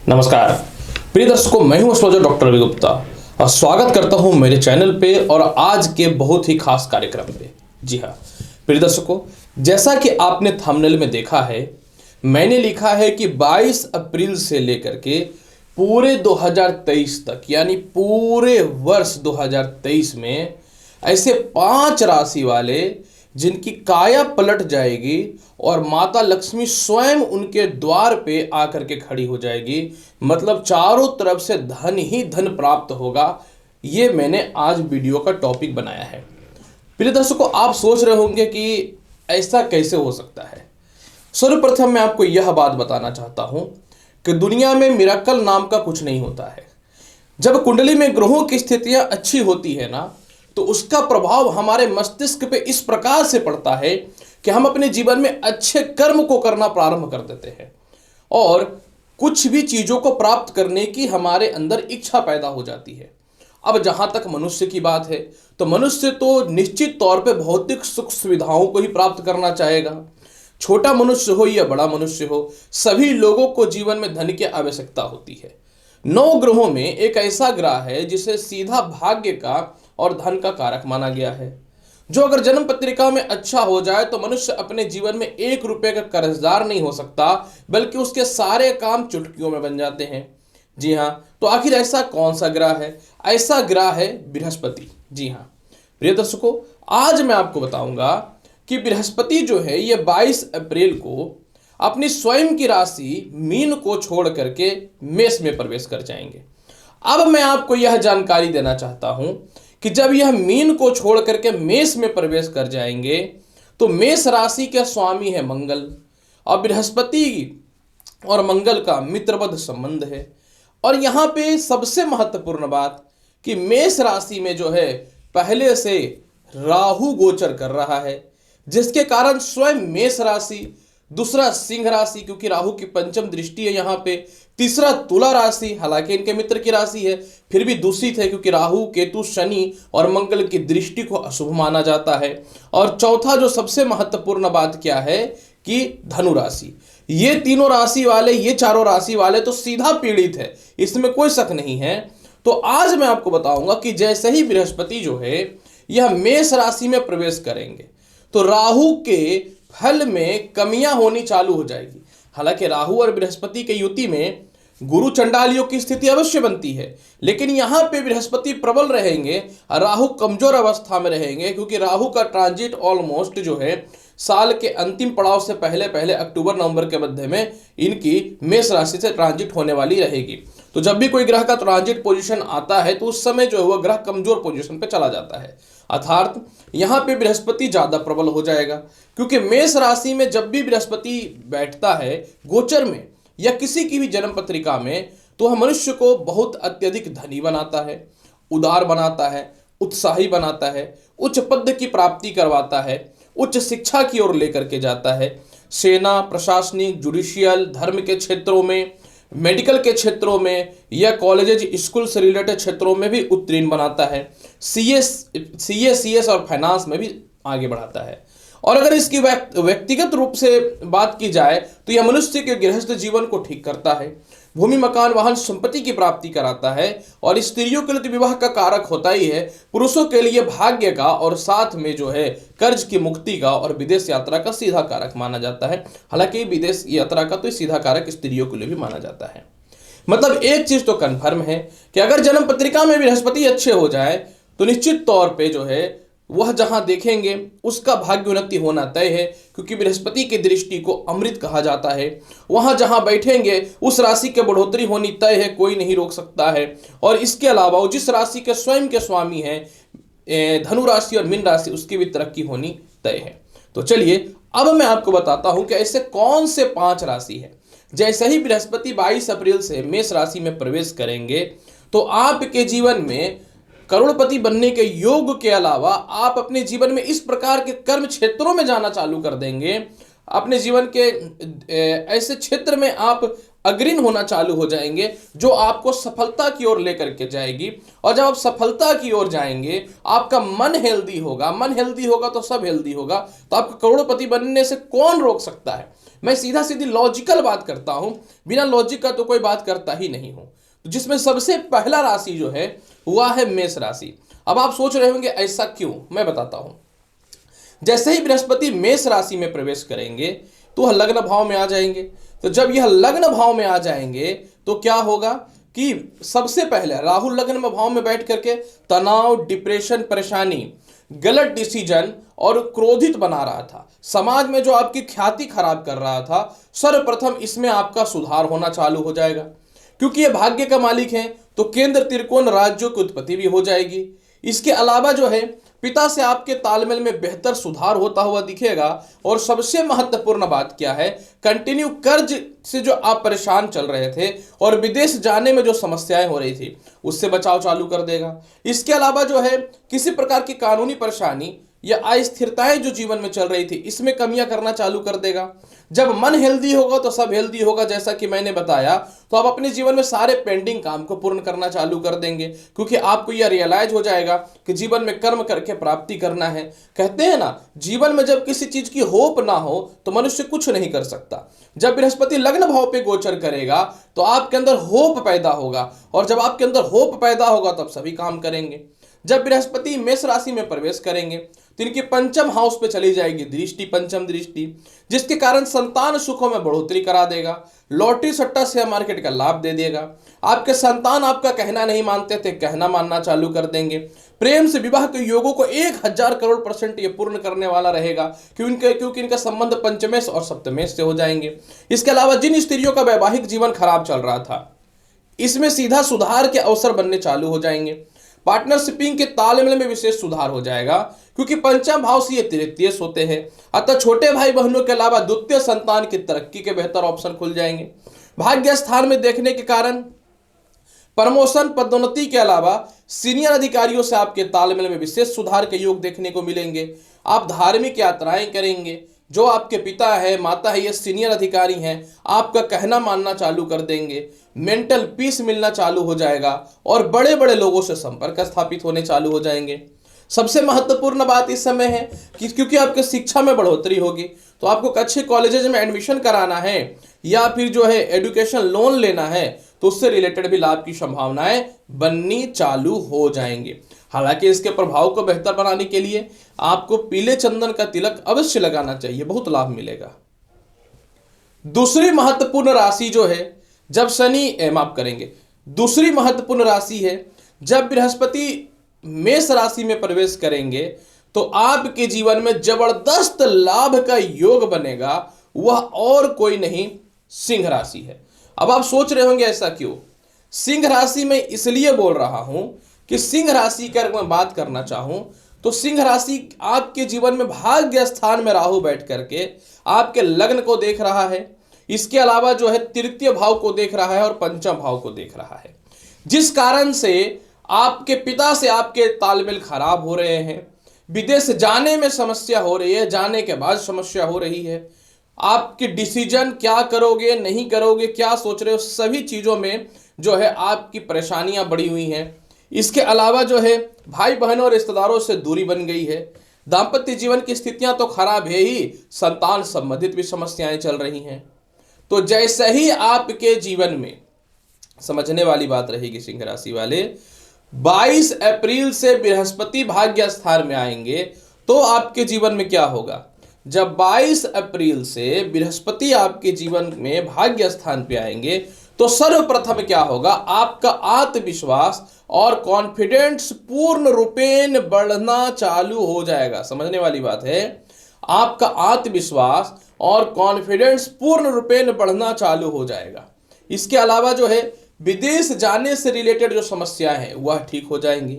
नमस्कार प्रिय दर्शकों, मैं हूं एस्ट्रोलॉजर डॉक्टर रवि गुप्ता और स्वागत करता हूं मेरे चैनल पे और आज के बहुत ही खास कार्यक्रम पे। जी हाँ प्रिय दर्शकों, जैसा कि आपने थंबनेल में देखा है, मैंने लिखा है कि 22 अप्रैल से लेकर के पूरे 2023 तक, यानी पूरे वर्ष 2023 में ऐसे 5 राशि वाले जिनकी काया पलट जाएगी और माता लक्ष्मी स्वयं उनके द्वार पे आकर के खड़ी हो जाएगी। मतलब चारों तरफ से धन ही धन प्राप्त होगा। ये मैंने आज वीडियो का टॉपिक बनाया है। प्रिय दर्शकों, आप सोच रहे होंगे कि ऐसा कैसे हो सकता है। सर्वप्रथम मैं आपको यह बात बताना चाहता हूं कि दुनिया में मिराकल नाम का कुछ नहीं होता है। जब कुंडली में ग्रहों की स्थितियां अच्छी होती है ना, तो उसका प्रभाव हमारे मस्तिष्क पे इस प्रकार से पड़ता है कि हम अपने जीवन में अच्छे कर्म को करना प्रारंभ कर देते हैं और कुछ भी चीजों को प्राप्त करने की हमारे अंदर इच्छा पैदा हो जाती है। अब जहां तक मनुष्य की बात है, तो मनुष्य तो निश्चित तौर पे भौतिक सुख सुविधाओं को ही प्राप्त करना चाहेगा। छोटा मनुष्य हो या बड़ा मनुष्य हो, सभी लोगों को जीवन में धन की आवश्यकता होती है। 9 ग्रहों में एक ऐसा ग्रह है जिसे सीधा भाग्य का और धन का कारक माना गया है, जो अगर जन्म पत्रिका में अच्छा हो जाए तो मनुष्य अपने जीवन में 1 रुपए का कर्जदार नहीं हो सकता, बल्कि उसके सारे काम चुटकियों में बन जाते हैं। जी हाँ, तो आखिर ऐसा कौन सा ग्रह है? ऐसा ग्रह है बृहस्पति। जी हाँ प्रिय दर्शकों, आज मैं आपको बताऊंगा कि बृहस्पति जो है ये 22 अप्रैल को अपनी स्वयं की राशि मीन को छोड़ करके मेष में प्रवेश कर जाएंगे। अब मैं आपको यह जानकारी देना चाहता हूं कि जब यह मीन को छोड़ करके मेष में प्रवेश कर जाएंगे तो मेष राशि के स्वामी है मंगल, और बृहस्पति और मंगल का मित्रवत संबंध है। और यहां पे सबसे महत्वपूर्ण बात कि मेष राशि में जो है पहले से राहु गोचर कर रहा है, जिसके कारण स्वयं मेष राशि, दूसरा सिंह राशि क्योंकि राहु की पंचम दृष्टि है यहाँ पे, तीसरा तुला राशि हालांकि इनके मित्र की राशि है फिर भी दूषित है क्योंकि राहु केतु शनि और मंगल की दृष्टि को अशुभ माना जाता है। और चौथा जो सबसे महत्वपूर्ण बात क्या है कि धनु राशि। ये तीनों राशि वाले, ये चारों राशि वाले तो सीधा पीड़ित है, इसमें कोई शक नहीं है। तो आज मैं आपको बताऊंगा कि जैसे ही बृहस्पति जो है यह मेष राशि में प्रवेश करेंगे तो राहु के फल में कमियां होनी चालू हो जाएगी। हालांकि राहु और बृहस्पति के युति में गुरु चंडालियों की स्थिति अवश्य बनती है, लेकिन यहां पे बृहस्पति प्रबल रहेंगे, राहु कमजोर अवस्था में रहेंगे क्योंकि राहु का ट्रांजिट ऑलमोस्ट जो है साल के अंतिम पड़ाव से पहले पहले अक्टूबर नवंबर के मध्य में इनकी मेष राशि से ट्रांजिट होने वाली रहेगी। तो जब भी कोई ग्रह का ट्रांजिट पोजीशन आता है तो उस समय जो है वह ग्रह कमजोर पोजीशन पे चला जाता है, अर्थात यहाँ पे बृहस्पति ज्यादा प्रबल हो जाएगा। क्योंकि मेष राशि में जब भी बृहस्पति बैठता है गोचर में या किसी की भी जन्म पत्रिका में, तो वह मनुष्य को बहुत अत्यधिक धनी बनाता है, उदार बनाता है, उत्साही बनाता है, उच्च पद की प्राप्ति करवाता है, उच्च शिक्षा की ओर लेकर के जाता है, सेना, प्रशासनिक, जुडिशियल, धर्म के क्षेत्रों में, मेडिकल के क्षेत्रों में या कॉलेजेज स्कूल से रिलेटेड क्षेत्रों में भी उत्तीर्ण बनाता है, सीएस और फाइनेंस में भी आगे बढ़ाता है। और अगर इसकी व्यक्तिगत रूप से बात की जाए तो यह मनुष्य के गृहस्थ जीवन को ठीक करता है, भूमि मकान वाहन संपत्ति की प्राप्ति कराता है, और स्त्रियों के लिए तो विवाह का कारक होता ही है, पुरुषों के लिए भाग्य का और साथ में जो है कर्ज की मुक्ति का और विदेश यात्रा का सीधा कारक माना जाता है। हालांकि विदेश यात्रा का तो सीधा कारक स्त्रियों के लिए भी माना जाता है। मतलब एक चीज तो कन्फर्म है कि अगर जन्म पत्रिका में बृहस्पति अच्छे हो जाए तो निश्चित तौर पे जो है वह जहां देखेंगे उसका भाग्य उन्नति होना तय है, क्योंकि बृहस्पति की दृष्टि को अमृत कहा जाता है। वहां जहां बैठेंगे उस राशि के बढ़ोतरी होनी तय है, कोई नहीं रोक सकता है। और इसके अलावा जिस राशि के स्वयं के स्वामी हैं धनु राशि और मीन राशि, उसकी भी तरक्की होनी तय है। तो चलिए अब मैं आपको बताता हूं कि ऐसे कौन से 5 राशि है। जैसे ही बृहस्पति 22 अप्रैल से मेष राशि में प्रवेश करेंगे तो आपके जीवन में करोड़पति बनने के योग के अलावा आप अपने जीवन में इस प्रकार के कर्म क्षेत्रों में जाना चालू कर देंगे, अपने जीवन के ऐसे क्षेत्र में आप अग्रणी होना चालू हो जाएंगे जो आपको सफलता की ओर लेकर के जाएगी। और जब आप सफलता की ओर जाएंगे आपका मन हेल्दी होगा, मन हेल्दी होगा तो सब हेल्दी होगा। तो आपको करोड़पति बनने से कौन रोक सकता है? मैं सीधा सीधी लॉजिकल बात करता हूं, बिना लॉजिक का तो कोई बात करता ही नहीं हूं। तो जिसमें सबसे पहला राशि जो है वह है मेष राशि। अब आप सोच रहे होंगे ऐसा क्यों, मैं बताता हूं। जैसे ही बृहस्पति मेष राशि में प्रवेश करेंगे तो वह लग्न भाव में आ जाएंगे। तो जब यह लग्न भाव में आ जाएंगे तो क्या होगा कि सबसे पहले राहु लग्न में भाव में बैठ करके तनाव, डिप्रेशन, परेशानी, गलत डिसीजन और क्रोधित बना रहा था, समाज में जो आपकी ख्याति खराब कर रहा था, सर्वप्रथम इसमें आपका सुधार होना चालू हो जाएगा। क्योंकि ये भाग्य का मालिक है तो केंद्र त्रिकोण राज्यों की उत्पत्ति भी हो जाएगी। इसके अलावा जो है पिता से आपके तालमेल में बेहतर सुधार होता हुआ दिखेगा। और सबसे महत्वपूर्ण बात क्या है, कंटिन्यू कर्ज से जो आप परेशान चल रहे थे और विदेश जाने में जो समस्याएं हो रही थी उससे बचाव चालू कर देगा। इसके अलावा जो है किसी प्रकार की कानूनी परेशानी या अस्थिरताएं जो जीवन में चल रही थी इसमें कमियां करना चालू कर देगा। जब मन हेल्दी होगा तो सब हेल्दी होगा, जैसा कि मैंने बताया। तो आप अपने जीवन में सारे पेंडिंग काम को पूर्ण करना चालू कर देंगे, क्योंकि आपको यह रियलाइज हो जाएगा कि जीवन में कर्म करके प्राप्ति करना है। कहते हैं ना, जीवन में जब किसी चीज की होप ना हो तो मनुष्य कुछ नहीं कर सकता। जब बृहस्पति लग्न भाव पे गोचर करेगा तो आपके अंदर होप पैदा होगा, और जब आपके अंदर होप पैदा होगा तब सभी काम करेंगे। जब बृहस्पति मेष राशि में प्रवेश करेंगे तो इनकी पंचम हाउस पे चली जाएगी दृष्टि, पंचम दृष्टि, जिसके कारण संतान सुखों में बढ़ोतरी करा देगा, लॉटरी सट्टा शेयर मार्केट का लाभ दे देगा। आपके संतान आपका कहना नहीं मानते थे, कहना मानना चालू कर देंगे। प्रेम से विवाह के योगों को 1000 करोड़ % ये पूर्ण करने वाला रहेगा, क्योंकि इनका संबंध पंचमेश और सप्तमेश से हो जाएंगे। इसके अलावा जिन स्त्रियों का वैवाहिक जीवन खराब चल रहा था इसमें सीधा सुधार के अवसर बनने चालू हो जाएंगे। पार्टनरशिपिंग के तालमेल में विशेष सुधार हो जाएगा, क्योंकि पंचम भाव से ये तृतीय होते हैं। अतः छोटे भाई बहनों के अलावा द्वितीय संतान की तरक्की के बेहतर ऑप्शन खुल जाएंगे। भाग्य स्थान में देखने के कारण प्रमोशन, पदोन्नति के अलावा सीनियर अधिकारियों से आपके तालमेल में विशेष सुधार के योग देखने को मिलेंगे। आप धार्मिक यात्राएं करेंगे। जो आपके पिता है, माता है, ये सीनियर अधिकारी हैं, आपका कहना मानना चालू कर देंगे। मेंटल पीस मिलना चालू हो जाएगा और बड़े बड़े लोगों से संपर्क स्थापित होने चालू हो जाएंगे। सबसे महत्वपूर्ण बात इस समय है कि क्योंकि आपके शिक्षा में बढ़ोतरी होगी, तो आपको अच्छे कॉलेजेस में एडमिशन कराना है या फिर जो है एजुकेशन लोन लेना है, तो उससे रिलेटेड भी लाभ की संभावनाएं बननी चालू हो जाएंगे। हालांकि इसके प्रभाव को बेहतर बनाने के लिए आपको पीले चंदन का तिलक अवश्य लगाना चाहिए, बहुत लाभ मिलेगा। दूसरी महत्वपूर्ण राशि जो है, जब शनि माफ करेंगे, दूसरी महत्वपूर्ण राशि है जब बृहस्पति मेष राशि में प्रवेश करेंगे तो आपके जीवन में जबरदस्त लाभ का योग बनेगा। वह और कोई नहीं, सिंह राशि है। अब आप सोच रहे होंगे ऐसा क्यों? सिंह राशि में इसलिए बोल रहा हूं कि सिंह राशि की अगर मैं बात करना चाहूं तो सिंह राशि आपके जीवन में भाग्य स्थान में राहु बैठ करके आपके लग्न को देख रहा है। इसके अलावा जो है तृतीय भाव को देख रहा है और पंचम भाव को देख रहा है, जिस कारण से आपके पिता से आपके तालमेल खराब हो रहे हैं। विदेश जाने में समस्या हो रही है, जाने के बाद समस्या हो रही है। आपके डिसीजन क्या करोगे, नहीं करोगे, क्या सोच रहे हो, सभी चीज़ों में जो है आपकी परेशानियां बढ़ी हुई हैं। इसके अलावा जो है भाई बहनों और रिश्तेदारों से दूरी बन गई है। दाम्पत्य जीवन की स्थितियां तो खराब है ही, संतान संबंधित भी समस्याएं चल रही हैं। तो जैसे ही आपके जीवन में, समझने वाली बात रहेगी सिंह राशि वाले, 22 अप्रैल से बृहस्पति भाग्य स्थान में आएंगे तो आपके जीवन में क्या होगा? जब 22 अप्रैल से बृहस्पति आपके जीवन में भाग्य स्थान पे आएंगे तो सर्वप्रथम क्या होगा? आपका आत्मविश्वास और कॉन्फिडेंस पूर्ण रूपेण बढ़ना चालू हो जाएगा। समझने वाली बात है, आपका आत्मविश्वास और कॉन्फिडेंस पूर्ण रूपेण बढ़ना चालू हो जाएगा। इसके अलावा जो है विदेश जाने से रिलेटेड जो समस्याएं हैं वह ठीक हो जाएंगी।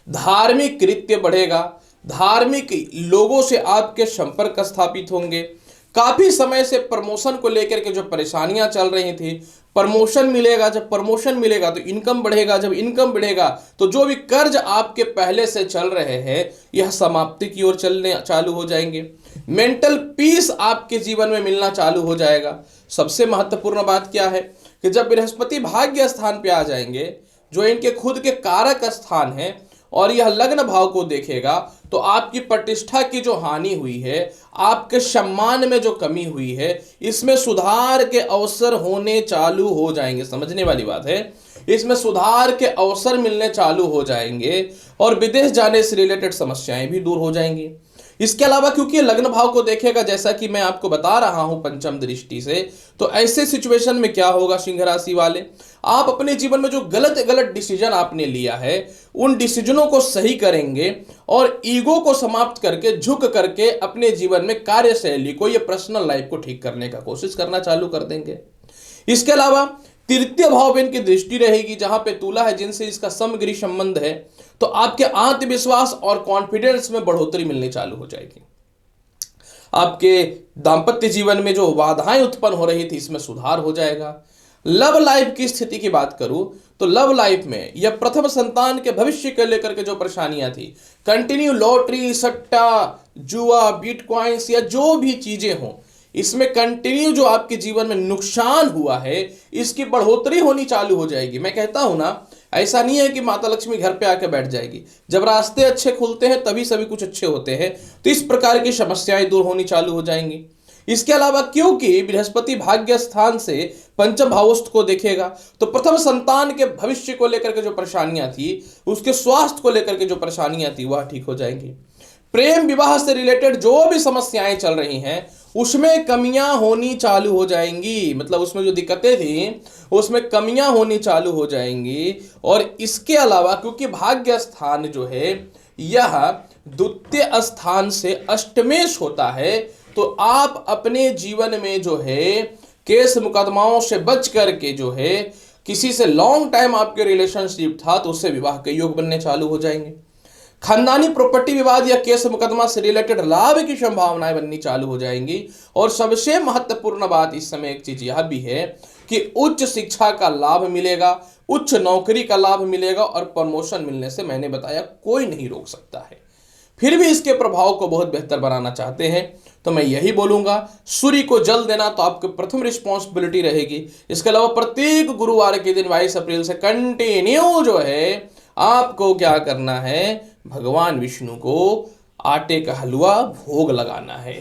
धार्मिक कृत्य बढ़ेगा, धार्मिक लोगों से आपके संपर्क स्थापित होंगे। काफी समय से प्रमोशन को लेकर के जो परेशानियां चल रही थी, प्रमोशन मिलेगा। जब प्रमोशन मिलेगा तो इनकम बढ़ेगा, जब इनकम बढ़ेगा तो जो भी कर्ज आपके पहले से चल रहे हैं यह समाप्ति की ओर चलने चालू हो जाएंगे। मेंटल पीस आपके जीवन में मिलना चालू हो जाएगा। सबसे महत्वपूर्ण बात क्या है कि जब बृहस्पति भाग्य स्थान पे आ जाएंगे, जो इनके खुद के कारक स्थान है, और यह लग्न भाव को देखेगा तो आपकी प्रतिष्ठा की जो हानि हुई है, आपके सम्मान में जो कमी हुई है, इसमें सुधार के अवसर होने चालू हो जाएंगे। समझने वाली बात है, इसमें सुधार के अवसर मिलने चालू हो जाएंगे और विदेश जाने से रिलेटेड समस्याएं भी दूर हो जाएंगी। इसके अलावा क्योंकि लग्न भाव को देखेगा, जैसा कि मैं आपको बता रहा हूं पंचम दृष्टि से, तो ऐसे सिचुएशन में क्या होगा सिंह राशि वाले, आप अपने जीवन में जो गलत गलत डिसीजन आपने लिया है उन डिसीजनों को सही करेंगे और ईगो को समाप्त करके झुक करके अपने जीवन में कार्यशैली को, ये पर्सनल लाइफ को ठीक करने का कोशिश करना चालू कर देंगे। इसके अलावा तृतीय भाव में इनकी दृष्टि रहेगी, जहां पे तुला है जिनसे इसका समगृह संबंध है, तो आपके आत्मविश्वास और कॉन्फिडेंस में बढ़ोतरी मिलने चालू हो जाएगी। आपके दांपत्य जीवन में जो बाधाएं उत्पन्न हो रही थी इसमें सुधार हो जाएगा। लव लाइफ की स्थिति की बात करूं तो लव लाइफ में यह प्रथम संतान के भविष्य को लेकर के जो परेशानियां थी, कंटिन्यू लॉटरी, सट्टा, जुआ, बिटकॉइंस या जो भी चीजें हों, इसमें कंटिन्यू जो आपके जीवन में नुकसान हुआ है इसकी बढ़ोतरी होनी चालू हो जाएगी। मैं कहता हूं ना, ऐसा नहीं है कि माता लक्ष्मी घर पे आके बैठ जाएगी, जब रास्ते अच्छे खुलते हैं तभी सभी कुछ अच्छे होते हैं। तो इस प्रकार की समस्याएं दूर होनी चालू हो जाएंगी। इसके अलावा क्योंकि बृहस्पति भाग्य स्थान से पंचम भावस्थ को देखेगा, तो प्रथम संतान के भविष्य को लेकर के जो परेशानियां थी, उसके स्वास्थ्य को लेकर के जो परेशानियां थी वह ठीक हो जाएंगी। प्रेम विवाह से रिलेटेड जो भी समस्याएं चल रही हैं उसमें कमियां होनी चालू हो जाएंगी, मतलब उसमें जो दिक्कतें थी उसमें कमियां होनी चालू हो जाएंगी। और इसके अलावा क्योंकि भाग्य स्थान जो है यह द्वितीय स्थान से अष्टमेश होता है, तो आप अपने जीवन में जो है केस मुकदमाओं से बच करके जो है, किसी से लॉन्ग टाइम आपके रिलेशनशिप था तो उससे विवाह के योग बनने चालू हो जाएंगे। खानदानी प्रॉपर्टी विवाद या केस मुकदमा से रिलेटेड लाभ की संभावनाएं बननी चालू हो जाएंगी। और सबसे महत्वपूर्ण बात इस समय एक चीज यह भी है कि उच्च शिक्षा का लाभ मिलेगा, उच्च नौकरी का लाभ मिलेगा और प्रमोशन मिलने से मैंने बताया कोई नहीं रोक सकता है। फिर भी इसके प्रभाव को बहुत बेहतर बनाना चाहते हैं तो मैं यही बोलूंगा, सूर्य को जल देना तो आपकी प्रथम रिस्पॉन्सिबिलिटी रहेगी। इसके अलावा प्रत्येक गुरुवार के दिन 22 अप्रैल से कंटिन्यू जो है आपको क्या करना है, भगवान विष्णु को आटे का हलवा भोग लगाना है।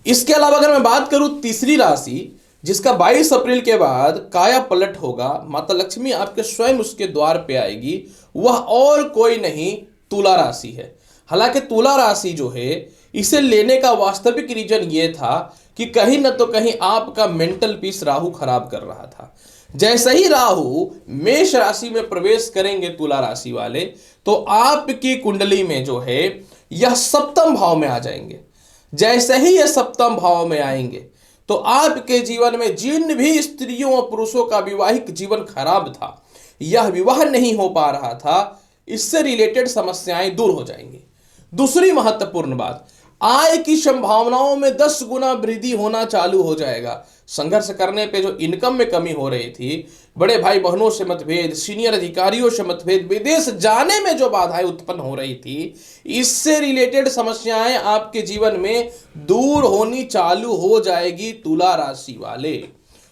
इसके अलावा अगर मैं बात करूं तीसरी राशि जिसका 22 अप्रैल के बाद काया पलट होगा, माता लक्ष्मी आपके स्वयं उसके द्वार पे आएगी, वह और कोई नहीं तुला राशि है। हालांकि तुला राशि जो है इसे लेने का वास्तविक रीजन ये था कि कहीं न तो कहीं आपका मेंटल पीस राहु खराब कर रहा था। जैसे ही राहु मेष राशि में प्रवेश करेंगे तुला राशि वाले, तो आपकी कुंडली में जो है यह सप्तम भाव में आ जाएंगे। जैसे ही यह सप्तम भाव में आएंगे तो आपके जीवन में जिन भी स्त्रियों और पुरुषों का वैवाहिक जीवन खराब था, यह विवाह नहीं हो पा रहा था, इससे रिलेटेड समस्याएं दूर हो जाएंगी। दूसरी महत्वपूर्ण बात, आय की संभावनाओं में 10 गुना वृद्धि होना चालू हो जाएगा। संघर्ष करने पे जो इनकम में कमी हो रही थी, बड़े भाई बहनों से मतभेद, सीनियर अधिकारियों से मतभेद, विदेश जाने में जो बाधाएं उत्पन्न हो रही थी, इससे रिलेटेड समस्याएं आपके जीवन में दूर होनी चालू हो जाएगी तुला राशि वाले।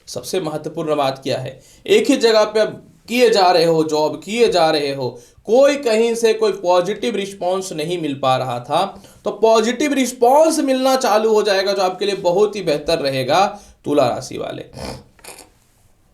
सबसे महत्वपूर्ण बात क्या है, एक ही जगह पे किए जा रहे हो, जॉब किए जा रहे हो, कोई कहीं से कोई पॉजिटिव रिस्पांस नहीं मिल पा रहा था, तो पॉजिटिव रिस्पांस मिलना चालू हो जाएगा जो आपके लिए बहुत ही बेहतर रहेगा तुला राशि वाले।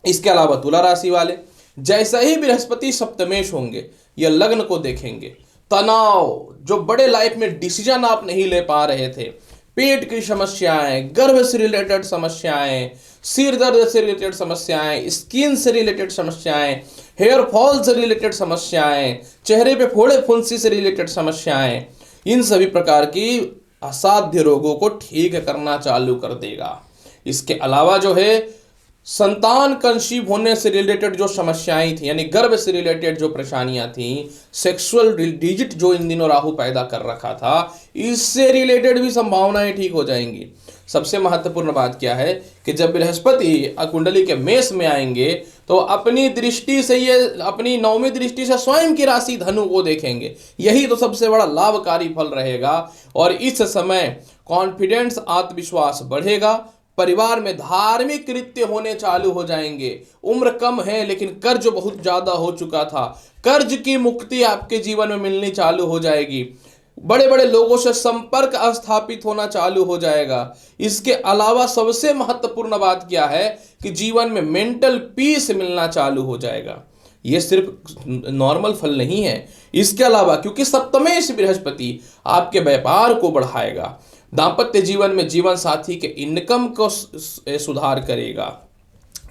इसके अलावा तुला राशि वाले जैसे ही बृहस्पति सप्तमेश होंगे, यह लग्न को देखेंगे, तनाव, जो बड़े लाइफ में डिसीजन आप नहीं ले पा रहे थे, पेट की समस्याएं, गर्भ से रिलेटेड समस्याएं, सिर दर्द से रिलेटेड समस्याएं, स्किन से रिलेटेड समस्याएं, हेयर फॉल से रिलेटेड समस्याएं, चेहरे पे फोड़े फुंसी से रिलेटेड समस्याएं, इन सभी प्रकार की असाध्य रोगों को ठीक करना चालू कर देगा। इसके अलावा जो है संतान कंसीव होने से रिलेटेड जो समस्याएं थी, यानी गर्भ से रिलेटेड जो परेशानियां थी, सेक्सुअल डिजिट जो इन दिनों राहु पैदा कर रखा था, इससे रिलेटेड भी संभावनाएं ठीक हो जाएंगी। सबसे महत्वपूर्ण बात क्या है कि जब बृहस्पति कुंडली के मेष में आएंगे तो अपनी दृष्टि से, ये अपनी 9वीं दृष्टि से स्वयं की राशि धनु को देखेंगे। यही तो सबसे बड़ा लाभकारी फल रहेगा और इस समय कॉन्फिडेंस, आत्मविश्वास बढ़ेगा, परिवार में धार्मिक कृत्य होने चालू हो जाएंगे। उम्र कम है लेकिन कर्ज बहुत ज्यादा हो चुका था, कर्ज की मुक्ति आपके जीवन में मिलनी चालू हो जाएगी। बड़े बड़े लोगों से संपर्क स्थापित होना चालू हो जाएगा। इसके अलावा सबसे महत्वपूर्ण बात क्या है कि जीवन में मेंटल पीस मिलना चालू हो जाएगा। ये सिर्फ नॉर्मल फल नहीं है, इसके अलावा क्योंकि सप्तमेश बृहस्पति आपके व्यापार को बढ़ाएगा, दांपत्य जीवन में जीवन साथी के इनकम को सुधार करेगा।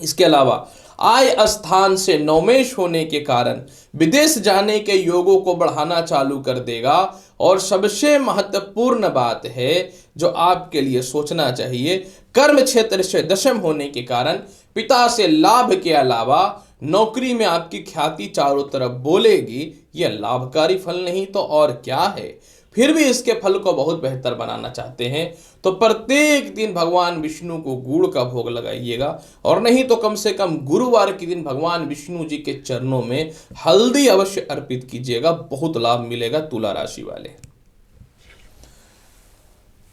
इसके अलावा आय स्थान से नवमेश होने के कारण विदेश जाने के योगों को बढ़ाना चालू कर देगा। और सबसे महत्वपूर्ण बात है जो आपके लिए सोचना चाहिए, कर्म क्षेत्र से दशम होने के कारण पिता से लाभ के अलावा नौकरी में आपकी ख्याति चारों तरफ बोलेगी। यह लाभकारी फल नहीं तो और क्या है। फिर भी इसके फल को बहुत बेहतर बनाना चाहते हैं तो प्रत्येक दिन भगवान विष्णु को गुड़ का भोग लगाइएगा, और नहीं तो कम से कम गुरुवार के दिन भगवान विष्णु जी के चरणों में हल्दी अवश्य अर्पित कीजिएगा, बहुत लाभ मिलेगा तुला राशि वाले।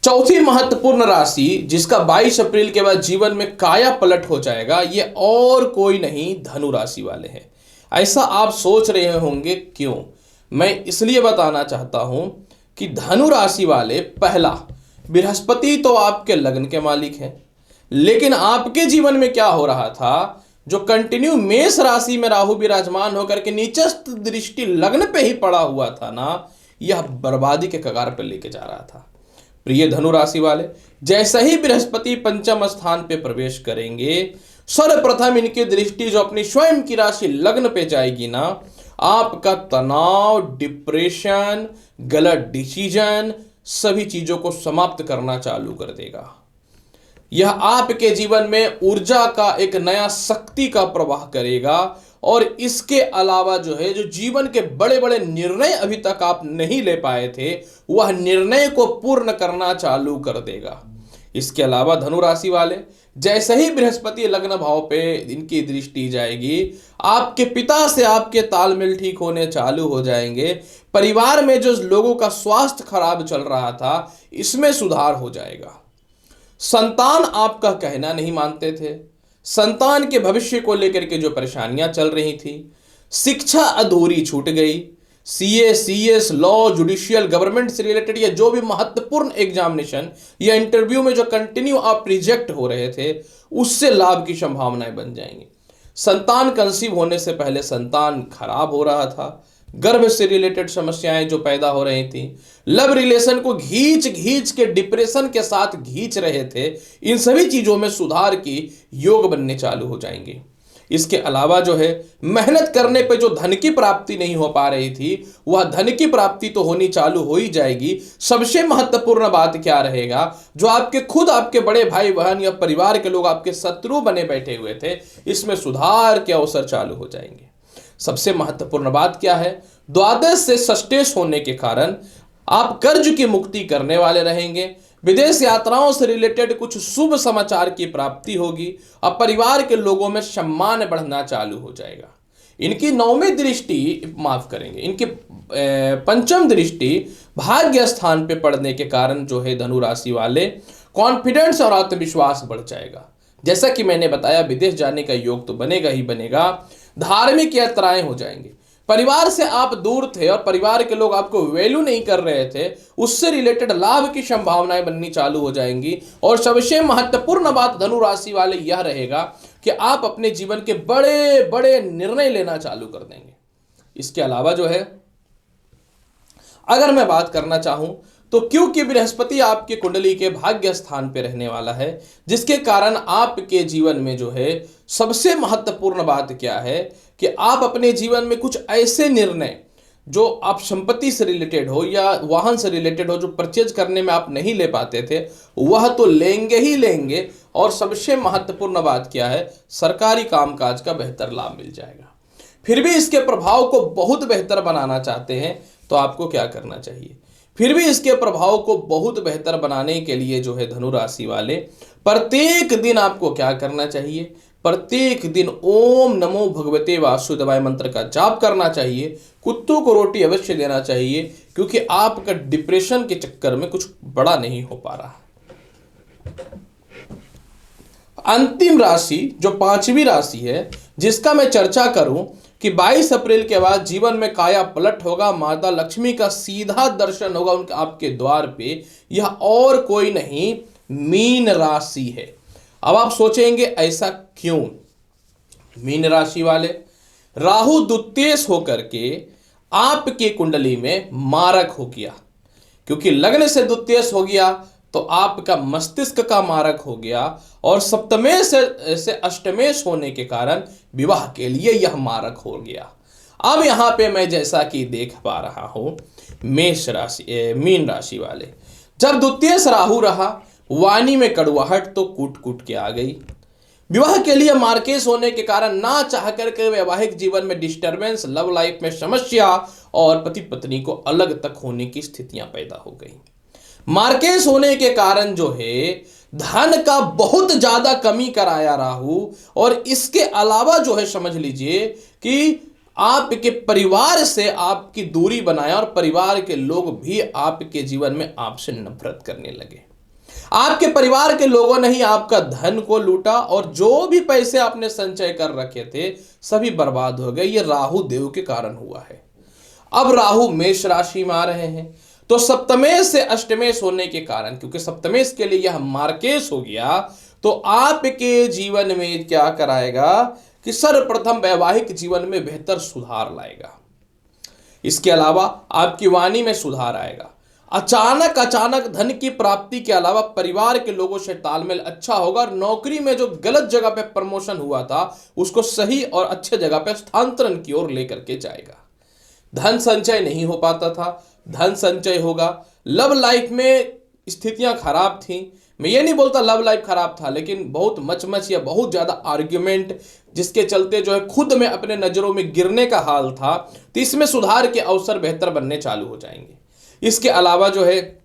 चौथी महत्वपूर्ण राशि जिसका 22 अप्रैल के बाद जीवन में काया पलट हो जाएगा, ये और कोई नहीं धनु राशि वाले हैं। ऐसा आप सोच रहे होंगे क्यों, मैं इसलिए बताना चाहता हूं कि धनु राशि वाले, पहला, बृहस्पति तो आपके लग्न के मालिक हैं, लेकिन आपके जीवन में क्या हो रहा था, जो कंटिन्यू मेष राशि में राहु विराजमान होकर के नीचस्थ दृष्टि लग्न पे ही पड़ा हुआ था ना, यह बर्बादी के कगार पर लेके जा रहा था। प्रिय धनु राशि वाले, जैसे ही बृहस्पति पंचम स्थान पे प्रवेश करेंगे, सर्वप्रथम इनकी दृष्टि जो अपनी स्वयं की राशि लग्न पे जाएगी ना, आपका तनाव, डिप्रेशन, गलत डिसीजन, सभी चीजों को समाप्त करना चालू कर देगा। यह आपके जीवन में ऊर्जा का एक नया शक्ति का प्रवाह करेगा। और इसके अलावा जो है, जो जीवन के बड़े बड़े निर्णय अभी तक आप नहीं ले पाए थे, वह निर्णय को पूर्ण करना चालू कर देगा। इसके अलावा धनु राशि वाले, जैसे ही बृहस्पति लग्न भाव पे इनकी दृष्टि जाएगी, आपके पिता से आपके तालमेल ठीक होने चालू हो जाएंगे। परिवार में जो लोगों का स्वास्थ्य खराब चल रहा था, इसमें सुधार हो जाएगा। संतान आपका कहना नहीं मानते थे, संतान के भविष्य को लेकर के जो परेशानियां चल रही थी, शिक्षा अधूरी छूट गई, CA, CS, law, judicial, government से रिलेटेड या जो भी महत्वपूर्ण एग्जामिनेशन या इंटरव्यू में जो कंटिन्यू आप रिजेक्ट हो रहे थे, उससे लाभ की संभावनाएं बन जाएंगी। संतान कंसीव होने से पहले संतान खराब हो रहा था, गर्भ से रिलेटेड समस्याएं जो पैदा हो रही थी, लव रिलेशन को घींच के डिप्रेशन के साथ घींच रहे थे, इन सभी चीजों में सुधार की योग बनने चालू हो जाएंगे। इसके अलावा जो है, मेहनत करने पे जो धन की प्राप्ति नहीं हो पा रही थी, वह धन की प्राप्ति तो होनी चालू हो ही जाएगी। सबसे महत्वपूर्ण बात क्या रहेगा, जो आपके खुद आपके बड़े भाई बहन या परिवार के लोग आपके शत्रु बने बैठे हुए थे, इसमें सुधार के अवसर चालू हो जाएंगे। सबसे महत्वपूर्ण बात क्या है, द्वादश से षष्ठेश होने के कारण आप कर्ज की मुक्ति करने वाले रहेंगे। विदेश यात्राओं से रिलेटेड कुछ शुभ समाचार की प्राप्ति होगी और परिवार के लोगों में सम्मान बढ़ना चालू हो जाएगा। इनकी नौवीं दृष्टि, माफ करेंगे, इनकी पंचम दृष्टि भाग्य स्थान पे पड़ने के कारण जो है धनु राशि वाले, कॉन्फिडेंस और आत्मविश्वास बढ़ जाएगा। जैसा कि मैंने बताया, विदेश जाने का योग तो बनेगा ही बनेगा, धार्मिक यात्राएं हो जाएंगी। परिवार से आप दूर थे और परिवार के लोग आपको वैल्यू नहीं कर रहे थे, उससे रिलेटेड लाभ की संभावनाएं बननी चालू हो जाएंगी। और सबसे महत्वपूर्ण बात धनु राशि वाले यह रहेगा कि आप अपने जीवन के बड़े बड़े निर्णय लेना चालू कर देंगे। इसके अलावा जो है, अगर मैं बात करना चाहूं तो क्योंकि बृहस्पति आपके कुंडली के भाग्य स्थान पे रहने वाला है, जिसके कारण आपके जीवन में जो है, सबसे महत्वपूर्ण बात क्या है कि आप अपने जीवन में कुछ ऐसे निर्णय जो आप संपत्ति से रिलेटेड हो या वाहन से रिलेटेड हो, जो परचेज करने में आप नहीं ले पाते थे, वह तो लेंगे ही लेंगे। और सबसे महत्वपूर्ण बात क्या है, सरकारी कामकाज का बेहतर लाभ मिल जाएगा। फिर भी इसके प्रभाव को बहुत बेहतर बनाना चाहते हैं तो आपको क्या करना चाहिए, फिर भी इसके प्रभाव को बहुत बेहतर बनाने के लिए जो है धनु राशि वाले, प्रत्येक दिन आपको क्या करना चाहिए, प्रत्येक दिन ओम नमो भगवते वासुदेवाय मंत्र का जाप करना चाहिए। कुत्तों को रोटी अवश्य देना चाहिए, क्योंकि आपका डिप्रेशन के चक्कर में कुछ बड़ा नहीं हो पा रहा। अंतिम राशि जो पांचवी राशि है जिसका मैं चर्चा करूं कि 22 अप्रैल के बाद जीवन में काया पलट होगा, माता लक्ष्मी का सीधा दर्शन होगा उनके आपके द्वार पे, यह और कोई नहीं मीन राशि है। अब आप सोचेंगे ऐसा क्यों? मीन राशि वाले, राहु द्वितीयेश होकर के आपकी कुंडली में मारक हो गया, क्योंकि लग्न से द्वितीयेश हो गया तो आपका मस्तिष्क का मारक हो गया, और सप्तमेश से अष्टमेश होने के कारण विवाह के लिए यह मारक हो गया। अब यहां पे मैं जैसा कि देख पा रहा हूं मेष राशि मीन राशि वाले, जब द्वितीयेश राहु रहा, वाणी में कड़वाहट तो कूट कूट के आ गई। विवाह के लिए मार्केश होने के कारण ना चाह करके वैवाहिक जीवन में डिस्टरबेंस, लव लाइफ में समस्या और पति पत्नी को अलग तक होने की स्थितियां पैदा हो गई। मार्केश होने के कारण जो है धन का बहुत ज्यादा कमी कराया राहु, और इसके अलावा जो है समझ लीजिए कि आपके परिवार से आपकी दूरी बनाया, और परिवार के लोग भी आपके जीवन में आपसे नफरत करने लगे। आपके परिवार के लोगों ने ही आपका धन को लूटा, और जो भी पैसे आपने संचय कर रखे थे सभी बर्बाद हो गए। ये राहु देव के कारण हुआ है। अब राहु मेष राशि में आ रहे हैं तो सप्तमेश से अष्टमेश होने के कारण, क्योंकि सप्तमेश के लिए यह मार्केश हो गया, तो आपके जीवन में क्या कराएगा कि सर्वप्रथम वैवाहिक जीवन में बेहतर सुधार लाएगा। इसके अलावा आपकी वाणी में सुधार आएगा। अचानक धन की प्राप्ति के अलावा परिवार के लोगों से तालमेल अच्छा होगा, और नौकरी में जो गलत जगह पे प्रमोशन हुआ था उसको सही और अच्छे जगह पे स्थानांतरण की ओर लेकर के जाएगा। धन संचय नहीं हो पाता था, धन संचय होगा। लव लाइफ में स्थितियां खराब थी, मैं ये नहीं बोलता लव लाइफ खराब था, लेकिन बहुत मच या बहुत ज्यादा आर्ग्यूमेंट जिसके चलते जो है खुद में अपने नजरों में गिरने का हाल था, तो इसमें सुधार के अवसर बेहतर बनने चालू हो जाएंगे। इसके अलावा जो है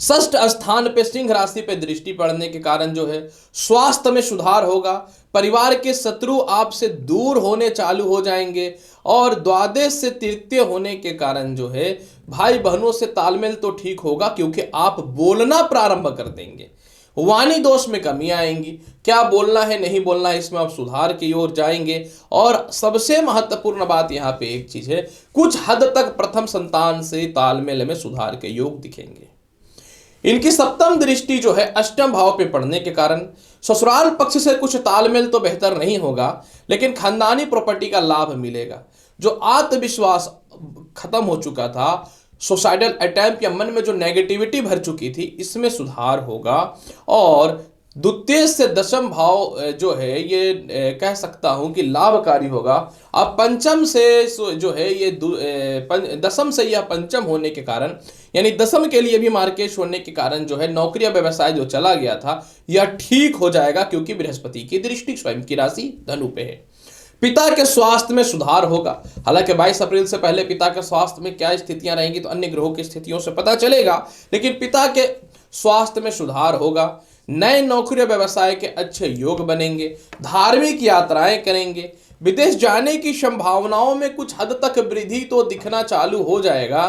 षष्ठ स्थान पे सिंह राशि पे दृष्टि पड़ने के कारण जो है स्वास्थ्य में सुधार होगा। परिवार के शत्रु आपसे दूर होने चालू हो जाएंगे, और द्वादश से तृतीय होने के कारण जो है भाई बहनों से तालमेल तो ठीक होगा, क्योंकि आप बोलना प्रारंभ कर देंगे। वाणी दोष में कमी आएंगी, क्या बोलना है नहीं बोलना है इसमें आप सुधार की ओर जाएंगे। और सबसे महत्वपूर्ण बात यहाँ पे एक चीज है, कुछ हद तक प्रथम संतान से तालमेल में सुधार के योग दिखेंगे। इनकी सप्तम दृष्टि जो है अष्टम भाव पे पड़ने के कारण ससुराल पक्ष से कुछ तालमेल तो बेहतर नहीं होगा, लेकिन खानदानी प्रॉपर्टी का लाभ मिलेगा। जो आत्मविश्वास खत्म हो चुका था, सुसाइडल अटैम्प्ट या मन में जो नेगेटिविटी भर चुकी थी, इसमें सुधार होगा। और द्वितीय से दशम भाव जो है ये कह सकता हूं कि लाभकारी होगा। अब पंचम से जो है ये दशम से यह पंचम होने के कारण, यानी दशम के लिए भी मार्केश होने के कारण जो है नौकरी या व्यवसाय जो चला गया था यह ठीक हो जाएगा, क्योंकि बृहस्पति की दृष्टि स्वयं की राशि धनु पे है। पिता के स्वास्थ्य में सुधार होगा। हालांकि 22 अप्रैल से पहले पिता के स्वास्थ्य में क्या स्थितियां रहेंगी तो अन्य ग्रहों की स्थितियों से पता चलेगा, लेकिन पिता के स्वास्थ्य में सुधार होगा। नए नौकरी व्यवसाय के अच्छे योग बनेंगे। धार्मिक यात्राएं करेंगे। विदेश जाने की संभावनाओं में कुछ हद तक वृद्धि तो दिखना चालू हो जाएगा।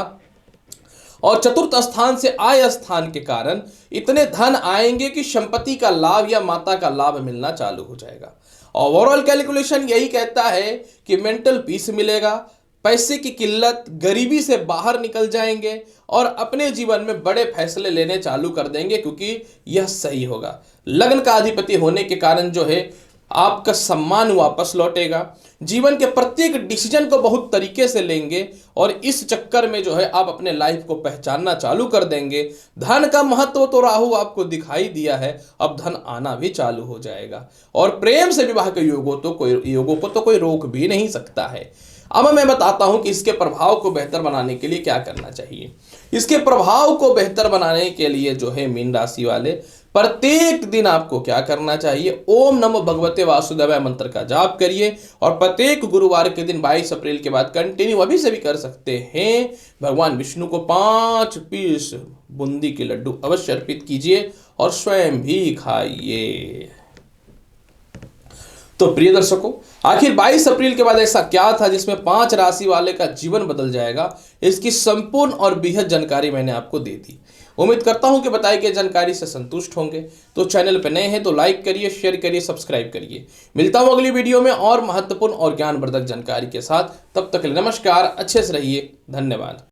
और चतुर्थ स्थान से आय स्थान के कारण इतने धन आएंगे कि संपत्ति का लाभ या माता का लाभ मिलना चालू हो जाएगा। ओवरऑल कैलकुलेशन यही कहता है कि मेंटल पीस मिलेगा, पैसे की किल्लत, गरीबी से बाहर निकल जाएंगे और अपने जीवन में बड़े फैसले लेने चालू कर देंगे, क्योंकि यह सही होगा। लग्न का अधिपति होने के कारण जो है आपका सम्मान वापस लौटेगा। जीवन के प्रत्येक डिसीजन को बहुत तरीके से लेंगे और इस चक्कर में जो है आप अपने लाइफ को पहचानना चालू कर देंगे। धन का महत्व तो राहु आपको दिखाई दिया है, अब धन आना भी चालू हो जाएगा। और प्रेम से विवाह के योगों को तो कोई रोक भी नहीं सकता है। अब मैं बताता हूं कि इसके प्रभाव को बेहतर बनाने के लिए क्या करना चाहिए। इसके प्रभाव को बेहतर बनाने के लिए जो है मीन राशि वाले प्रत्येक दिन आपको क्या करना चाहिए, ओम नमो भगवते वासुदेवाय मंत्र का जाप करिए। और प्रत्येक गुरुवार के दिन 22 अप्रैल के बाद कंटिन्यू अभी से भी कर सकते हैं, भगवान विष्णु को 5 पीस बूंदी के लड्डू अवश्य अर्पित कीजिए और स्वयं भी खाइए। तो प्रिय दर्शकों, आखिर 22 अप्रैल के बाद ऐसा क्या था जिसमें 5 राशि वाले का जीवन बदल जाएगा, इसकी संपूर्ण और बेहद जानकारी मैंने आपको दे दी। उम्मीद करता हूं कि बताई गई जानकारी से संतुष्ट होंगे। तो चैनल पर नए हैं तो लाइक करिए, शेयर करिए, सब्सक्राइब करिए। मिलता हूं अगली वीडियो में और महत्वपूर्ण और ज्ञानवर्धक जानकारी के साथ। तब तक के लिए नमस्कार, अच्छे से रहिए, धन्यवाद।